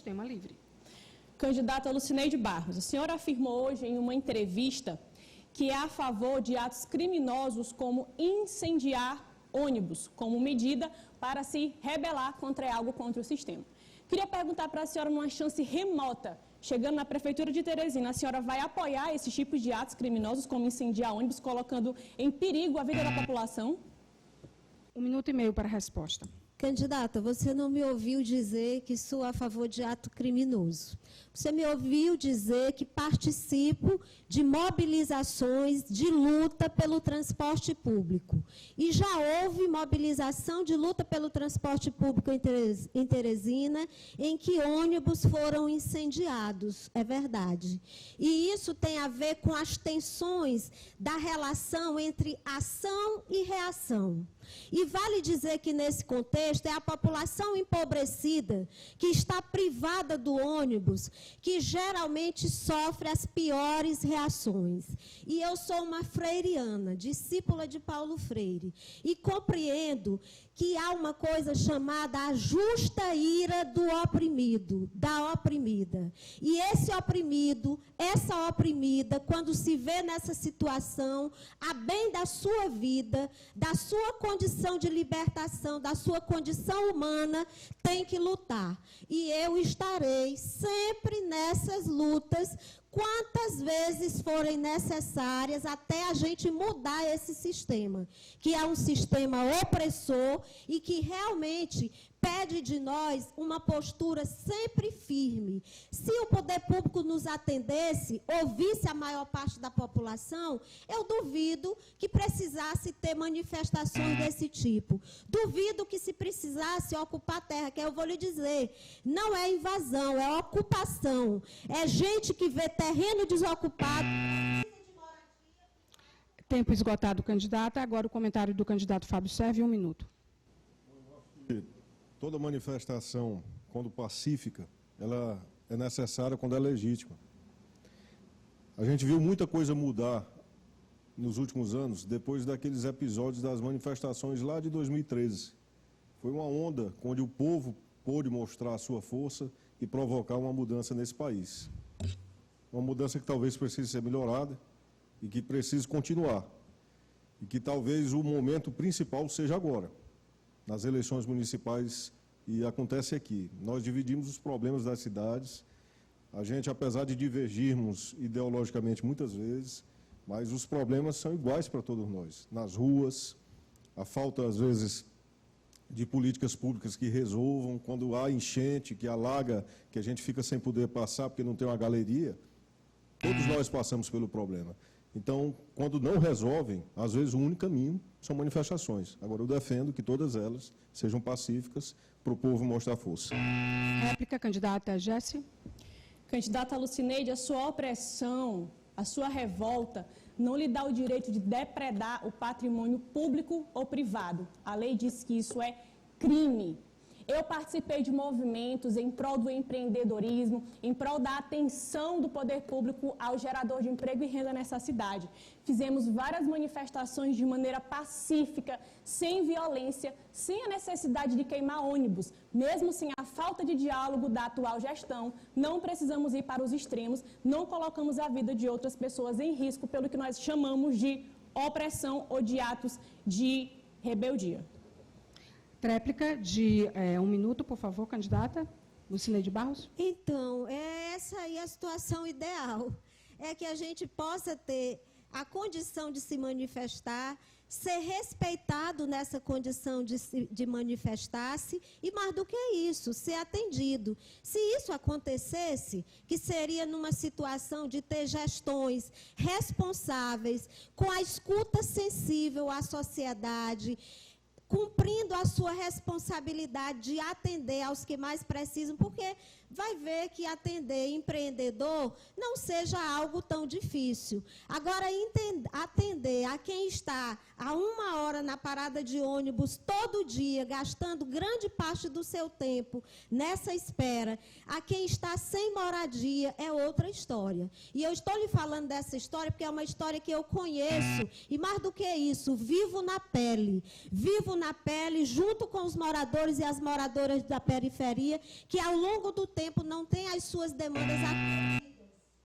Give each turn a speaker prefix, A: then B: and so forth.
A: Tema livre.
B: Candidata Lucineide Barros, a senhora afirmou hoje em uma entrevista que é a favor de atos criminosos como incendiar ônibus, como medida para se rebelar contra algo contra o sistema. Queria perguntar para a senhora, numa chance remota, chegando na Prefeitura de Teresina, a senhora vai apoiar esses tipos de atos criminosos como incendiar ônibus, colocando em perigo a vida da população?
A: 1 minuto e meio para a resposta.
C: Candidata, você não me ouviu dizer que sou a favor de ato criminoso. Você me ouviu dizer que participo de mobilizações de luta pelo transporte público. E já houve mobilização de luta pelo transporte público em Teresina, em que ônibus foram incendiados, é verdade. E isso tem a ver com as tensões da relação entre ação e reação. E vale dizer que, nesse contexto, é a população empobrecida que está privada do ônibus que geralmente sofre as piores reações. E eu sou uma freiriana, discípula de Paulo Freire, e compreendo que há uma coisa chamada a justa ira do oprimido, da oprimida. E esse oprimido, essa oprimida, quando se vê nessa situação, a bem da sua vida, da sua condição de libertação, da sua condição humana, tem que lutar. E eu estarei sempre nessas lutas, quantas vezes forem necessárias, até a gente mudar esse sistema, que é um sistema opressor e que realmente pede de nós uma postura sempre firme. Se o poder público nos atendesse, ouvisse a maior parte da população, eu duvido que precisasse ter manifestações desse tipo. Duvido que se precisasse ocupar terra, que eu vou lhe dizer, não é invasão, é ocupação. É gente que vê terreno desocupado.
A: Tempo esgotado, candidata. Agora o comentário do candidato Fábio Serve, 1 minuto.
D: Toda manifestação, quando pacífica, ela é necessária quando é legítima. A gente viu muita coisa mudar nos últimos anos, depois daqueles episódios das manifestações lá de 2013. Foi uma onda onde o povo pôde mostrar a sua força e provocar uma mudança nesse país. Uma mudança que talvez precise ser melhorada e que precise continuar. E que talvez o momento principal seja agora, nas eleições municipais, e acontece aqui. Nós dividimos os problemas das cidades, a gente, apesar de divergirmos ideologicamente muitas vezes, mas os problemas são iguais para todos nós. Nas ruas, a falta, às vezes, de políticas públicas que resolvam, quando há enchente, que alaga, que a gente fica sem poder passar porque não tem uma galeria, todos nós passamos pelo problema. Então, quando não resolvem, às vezes o único caminho são manifestações. Agora, eu defendo que todas elas sejam pacíficas para o povo mostrar força.
A: Réplica, candidata Jessie.
B: Candidata Lucineide, a sua opressão, a sua revolta, não lhe dá o direito de depredar o patrimônio público ou privado. A lei diz que isso é crime. Eu participei de movimentos em prol do empreendedorismo, em prol da atenção do poder público ao gerador de emprego e renda nessa cidade. Fizemos várias manifestações de maneira pacífica, sem violência, sem a necessidade de queimar ônibus. Mesmo sem a falta de diálogo da atual gestão, não precisamos ir para os extremos, não colocamos a vida de outras pessoas em risco pelo que nós chamamos de opressão ou de atos de rebeldia.
A: Tréplica de 1 minuto, por favor, candidata Lucineide Barros.
C: Então, essa aí é a situação ideal. É que a gente possa ter a condição de se manifestar, ser respeitado nessa condição de manifestar-se e, mais do que isso, ser atendido. Se isso acontecesse, que seria numa situação de ter gestões responsáveis, com a escuta sensível à sociedade, cumprindo a sua responsabilidade de atender aos que mais precisam, porque vai ver que atender empreendedor não seja algo tão difícil. Agora, atender a quem está a 1 hora na parada de ônibus todo dia, gastando grande parte do seu tempo nessa espera, a quem está sem moradia, é outra história. E eu estou lhe falando dessa história porque é uma história que eu conheço, e mais do que isso, vivo na pele, vivo na pele, junto com os moradores e as moradoras da periferia, que ao longo do tempo não têm as suas demandas